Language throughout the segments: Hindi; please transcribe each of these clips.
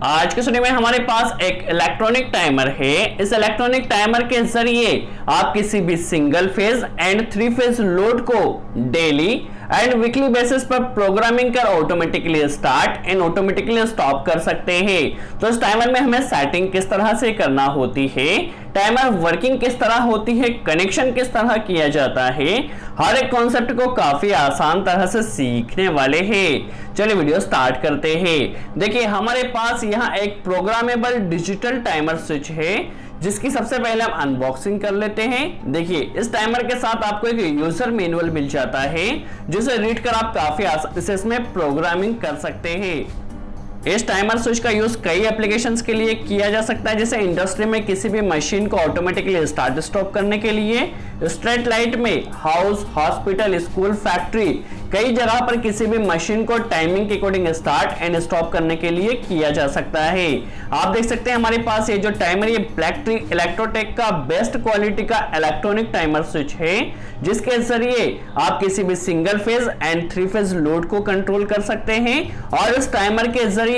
आज के समय में हमारे पास एक इलेक्ट्रॉनिक टाइमर है। इस इलेक्ट्रॉनिक टाइमर के जरिए आप किसी भी single phase and three phase load को डेली एंड वीकली बेसिस पर प्रोग्रामिंग कर automatically start and automatically stop कर सकते हैं। तो इस टाइमर में हमें सेटिंग किस तरह से करना होती है, टाइमर वर्किंग किस तरह होती है, कनेक्शन किस तरह किया जाता है, हर एक कॉन्सेप्ट को काफी आसान तरह से सीखने वाले हैं। चलिए वीडियो स्टार्ट करते हैं। देखिए हमारे पास यहाँ एक प्रोग्रामेबल डिजिटल टाइमर स्विच है जिसकी सबसे पहले हम अनबॉक्सिंग कर लेते हैं। देखिए इस टाइमर के साथ आपको एक यूजर मैनुअल मिल जाता है जिसे रीड कर आप काफी आसानी से इसमें प्रोग्रामिंग कर सकते हैं। इस टाइमर स्विच का यूज कई एप्लीकेशंस के लिए किया जा सकता है, जैसे इंडस्ट्री में किसी भी मशीन को ऑटोमेटिकली स्टार्ट स्टॉप करने के लिए, स्ट्रीट लाइट में, हाउस, हॉस्पिटल, स्कूल, फैक्ट्री, कई जगह पर किसी भी मशीन को टाइमिंग के अकॉर्डिंग स्टार्ट एंड स्टॉप करने के लिए किया जा सकता है। आप देख सकते हैं हमारे पास ये जो टाइमर ये ब्लैकट्री इलेक्ट्रोटेक का बेस्ट क्वालिटी का इलेक्ट्रॉनिक टाइमर स्विच है जिसके जरिए आप किसी भी single phase and three phase load को कंट्रोल कर सकते हैं और इस टाइमर के जरिए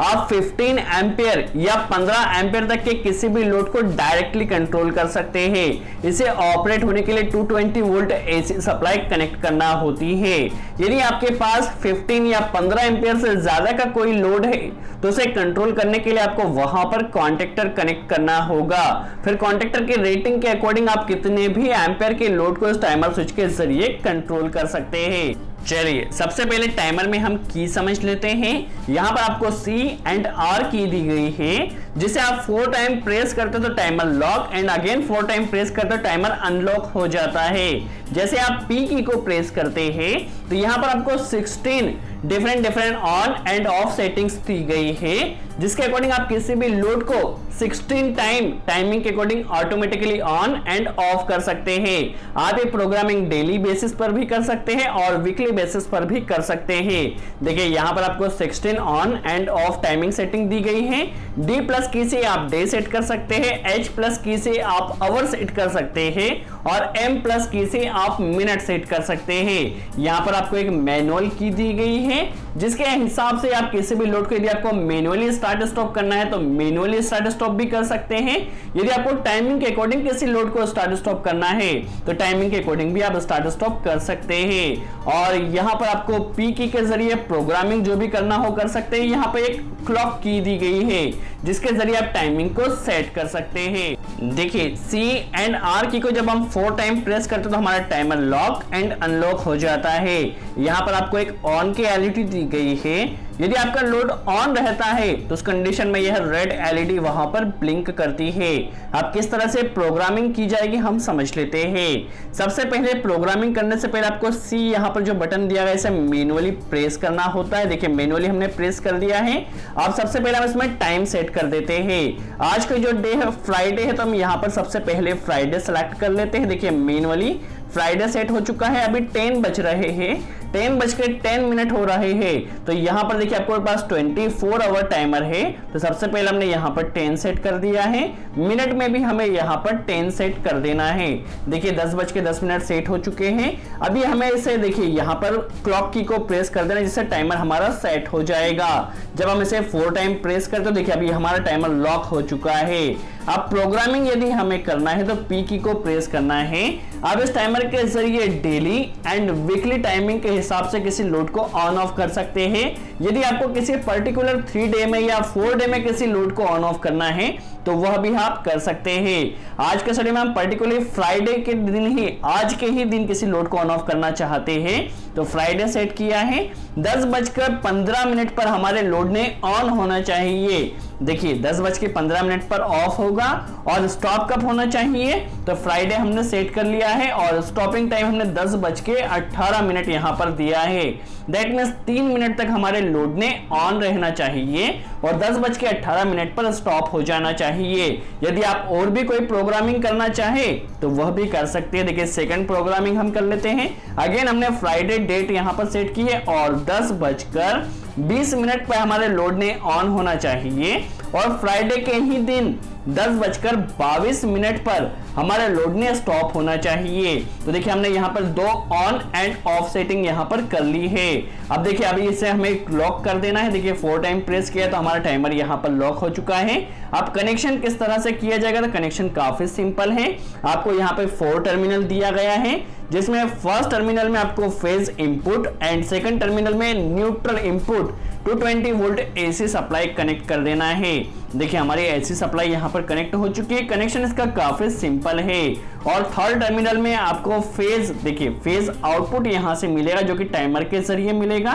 आप 15 एम्पियर या 15 एम्पियर तक के किसी भी लोड को डायरेक्टली कंट्रोल कर सकते हैं। इसे ऑपरेट होने के लिए 220 वोल्ट एसी सप्लाई कनेक्ट करना होती है। यदि आपके पास 15 या 15 एम्पियर से ज्यादा का कोई लोड है तो उसे कंट्रोल करने के लिए आपको वहां पर कॉन्टेक्टर कनेक्ट करना होगा। फिर कॉन्टेक्टर के रेटिंग के अकॉर्डिंग आप कितने भी एम्पियर के लोड को इस टाइमर स्विच के जरिए कंट्रोल कर सकते हैं। चलिए सबसे पहले टाइमर में हम की समझ लेते हैं। यहां पर आपको C एंड R की दी गई है जिसे आप 4 टाइम प्रेस करते हो तो timer lock and again 4 time press करते हो टाइमर अनलॉक हो जाता है। जैसे आप P की को प्रेस करते हैं तो यहां पर आपको 16 different on and off settings दी गई है जिसके अकॉर्डिंग आप किसी भी लोड को 16 टाइम टाइमिंग के according automatically on and of कर सकते हैं। आप ये प्रोग्रामिंग डेली बेसिस पर भी कर सकते हैं और वीकली बेसिस पर भी कर सकते हैं। देखिए यहाँ पर आपको 16 on and off timing setting दी गई है। D प्लस की से आप डे सेट कर सकते हैं, H प्लस की से आप आवर सेट कर सकते हैं और M प्लस की से आप मिनट सेट कर सकते हैं। यहाँ पर आपको एक मैनुअल की दी गई है जिसके हिसाब से आप किसी भी लोड को यदि आपको मैनुअली स्टार्ट स्टॉप करना है तो मैनुअली स्टार्ट स्टॉप भी कर सकते हैं। यदि आपको टाइमिंग के अकॉर्डिंग किसी लोड को स्टार्ट स्टॉप करना है तो टाइमिंग के अकॉर्डिंग भी आप स्टार्ट स्टॉप कर सकते हैं। और यहाँ पर आपको P की के जरिए प्रोग्रामिंग जो भी करना हो कर सकते हैं। यहाँ पे एक क्लॉक की दी गई है जिसके जरिए आप टाइमिंग को सेट कर सकते हैं। देखिए C एंड R की को जब हम 4 टाइम प्रेस करते तो हमारा टाइमर लॉक एंड अनलॉक हो जाता है। यहाँ पर आपको एक ऑन की एलईडी दी गई है। यदि आपका लोड ऑन रहता है तो उस कंडीशन में यह रेड एलईडी वहां पर ब्लिंक करती है। अब किस तरह से प्रोग्रामिंग की जाएगी हम समझ लेते हैं। सबसे पहले प्रोग्रामिंग करने से पहले आपको C यहाँ पर जो बटन दिया गया है इसे मैनुअली प्रेस करना होता है। देखिए मैनुअली हमने प्रेस कर दिया है। अब सबसे पहले हम इसमें टाइम सेट कर देते हैं। आज का जो डे है फ्राइडे है तो हम यहाँ पर सबसे पहले फ्राइडे सेलेक्ट कर लेते हैं। देखिए मैनुअली फ्राइडे सेट हो चुका है। अभी 10 बज रहे हैं, 10:10 हो रहे हैं। तो यहाँ पर देखिए आपके पास 24 आवर टाइमर है। तो सबसे पहले हमने यहाँ पर 10 सेट कर दिया है। मिनट में भी हमें यहाँ पर 10 सेट कर देना है। देखिए 10:10 सेट हो चुके हैं। अभी हमें इसे देखिए यहाँ पर क्लॉक की को प्रेस कर देना जिससे टाइमर हमारा सेट हो जाएगा। जब हम इसे 4 टाइम प्रेस करते तो देखिए अभी हमारा टाइमर लॉक हो चुका है। अब प्रोग्रामिंग यदि हमें करना है तो P की को प्रेस करना है। अब इस टाइमर के जरिए डेली एंड वीकली टाइमिंग के हिसाब से किसी लोड को ऑन ऑफ कर सकते हैं। यदि आपको किसी पर्टिकुलर 3 डे में या 4 डे में किसी लोड को ऑन ऑफ करना है तो वह भी आप कर सकते हैं। आज के स्टडी में हम पर्टिकुलरली फ्राइडे के दिन ही आज के ही दिन किसी लोड को ऑन ऑफ करना चाहते हैं तो फ्राइडे सेट किया है। 10:15 पर हमारे लोड ने ऑन होना चाहिए। देखिए 10:15 पर ऑफ होगा और स्टॉप कब होना चाहिए तो फ्राइडे हमने सेट कर लिया है और स्टॉपिंग टाइम हमने 10:18 यहाँ पर दिया है। दैट मीन्स 3 मिनट तक हमारे लोड ने ऑन रहना चाहिए और 10:18 पर स्टॉप हो जाना चाहिए। यदि आप और भी कोई प्रोग्रामिंग करना चाहे तो वह भी कर सकते हैं। देखिए सेकंड प्रोग्रामिंग हम कर लेते हैं। अगेन हमने फ्राइडे डेट यहाँ पर सेट की है और 10:18 20 मिनट पर हमारे लोड ने ऑन होना चाहिए और फ्राइडे के ही दिन 10:22 पर हमारा लोड ने स्टॉप होना चाहिए। तो देखिए हमने यहाँ पर दो ऑन एंड ऑफ सेटिंग यहाँ पर कर ली है। अब देखिए अभी इसे हमें लॉक कर देना है। देखिए 4 टाइम प्रेस किया तो हमारा टाइमर यहाँ पर लॉक हो चुका है। अब कनेक्शन किस तरह से किया जाएगा, तो कनेक्शन काफी सिंपल है। आपको यहाँ पे 4 टर्मिनल दिया गया है, जिसमें फर्स्ट टर्मिनल में आपको phase input and second terminal में neutral input 220 volt AC supply connect कर देना है। देखिए हमारी एसी सप्लाई यहाँ पर कनेक्ट हो चुकी है। कनेक्शन इसका काफी सिंपल है। और थर्ड टर्मिनल में आपको फेज, देखिए फेज आउटपुट यहाँ से मिलेगा जो कि टाइमर के जरिए मिलेगा।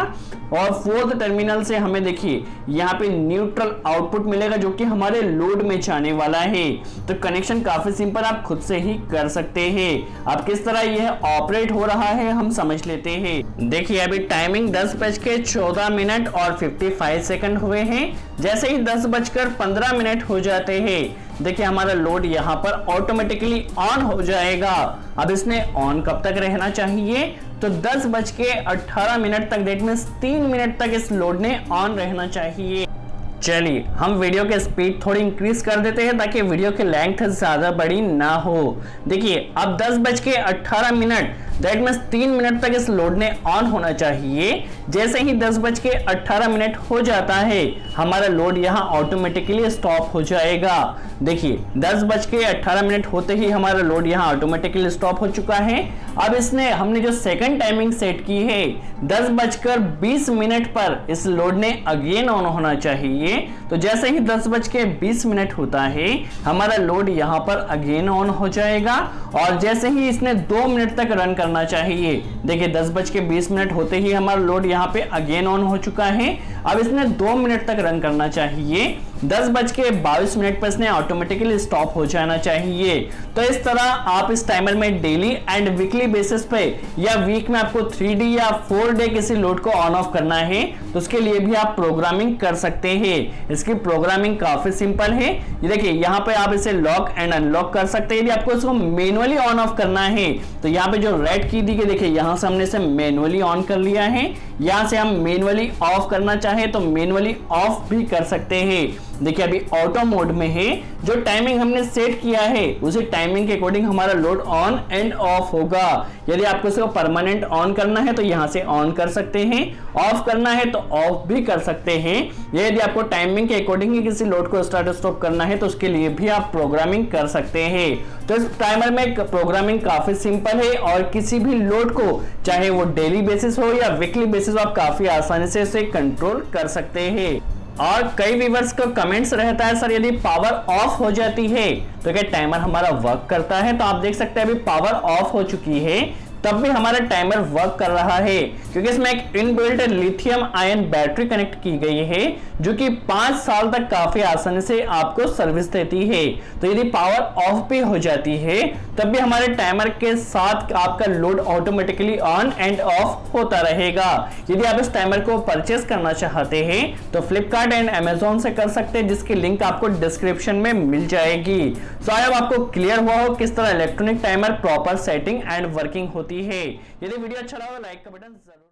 और फोर्थ टर्मिनल से हमें देखिए यहाँ पे न्यूट्रल आउटपुट मिलेगा जो कि हमारे लोड में जाने वाला है। तो कनेक्शन काफी सिंपल, आप खुद से ही कर सकते हैं। अब किस तरह यह ऑपरेट हो रहा है हम समझ लेते हैं। देखिए अभी टाइमिंग 10:14 और 55 सेकंड हुए हैं। जैसे ही 10:15 हो जाते हैं, देखिए हमारा लोड यहाँ पर ऑटोमेटिकली ऑन हो जाएगा। अब इसने ऑन कब तक रहना चाहिए, तो 10:18 तक, दैट मींस 3 मिनट तक इस लोड ने ऑन रहना चाहिए। चलिए हम वीडियो के स्पीड थोड़ी इंक्रीज कर देते हैं ताकि वीडियो की लेंथ ज्यादा बड़ी ना हो। देखिए अब 10:18 दैट मींस 3 मिनट तक इस लोड ने ऑन होना चाहिए। जैसे ही 10:18 हो जाता है, हमारा लोड यहाँ ऑटोमेटिकली स्टॉप हो जाएगा। देखिए 10:18 होते ही हमारा लोड यहाँ ऑटोमेटिकली स्टॉप हो चुका है। अब इसने, हमने जो सेकंड टाइमिंग सेट की है 10:20 पर इस लोड ने अगेन ऑन होना चाहिए। तो जैसे ही 10:20 होता है, हमारा लोड यहाँ पर अगेन ऑन हो जाएगा। और जैसे ही इसने 2 मिनट तक रन करना चाहिए, देखिए 10:20 होते ही हमारा लोड यहाँ पे अगेन ऑन हो चुका है। अब इसने 2 मिनट तक रन करना चाहिए। 10:22 पर इसने ऑटोमेटिकली स्टॉप हो जाना चाहिए। तो इस तरह आप इस टाइमर में डेली एंड वीकली बेसिस पे या वीक में आपको 3D या 4 डे किसी लोड को ऑन ऑफ करना है, तो उसके लिए भी आप प्रोग्रामिंग कर सकते हैं। इसकी प्रोग्रामिंग काफी सिंपल है। ये देखिए यहाँ पे आप इसे लॉक एंड अनलॉक कर सकते हैं। यदि आपको इसको मैनुअली ऑन ऑफ करना है, तो यहाँ पे जो रेड की दी गई, देखिए यहाँ से हमने इसे मैनुअली ऑन कर लिया है। यहाँ से हम मैनुअली ऑफ करना चाहे तो मैनुअली ऑफ भी कर सकते हैं। देखिए अभी ऑटो मोड में है। जो टाइमिंग हमने सेट किया है उसी टाइमिंग के अकॉर्डिंग हमारा लोड ऑन एंड ऑफ होगा। यदि आपको इसको परमानेंट ऑन करना है तो यहाँ से ऑन कर सकते हैं, ऑफ करना है तो ऑफ भी कर सकते हैं। यदि आपको टाइमिंग के अकॉर्डिंग ही किसी लोड को स्टार्ट स्टॉप करना है तो उसके लिए भी आप प्रोग्रामिंग कर सकते हैं। तो इस टाइमर में प्रोग्रामिंग काफी सिंपल है और किसी भी लोड को, चाहे वो डेली बेसिस हो या वीकली बेसिस हो, आप काफी आसानी से इसे कंट्रोल कर सकते हैं। और कई व्यूअर्स को कमेंट्स रहता है, सर यदि पावर ऑफ हो जाती है तो क्या टाइमर हमारा वर्क करता है। तो आप देख सकते हैं अभी पावर ऑफ हो चुकी है, तब भी हमारा टाइमर वर्क कर रहा है, क्योंकि इसमें एक inbuilt lithium ion battery connect की गई है जो कि 5 साल तक काफी आसानी से आपको सर्विस देती है। तो यदि पावर ऑफ भी हो जाती है तब भी हमारे टाइमर के साथ आपका load automatically on and of होता रहेगा। यदि आप इस टाइमर को परचेस करना चाहते हैं तो फ्लिपकार्ट एंड अमेजोन से कर सकते हैं, जिसकी लिंक आपको डिस्क्रिप्शन में मिल जाएगी। सो आई होप आपको क्लियर हुआ हो किस तरह electronic timer proper setting and working होती है। यदि वीडियो अच्छा लगा लाइक का बटन जरूर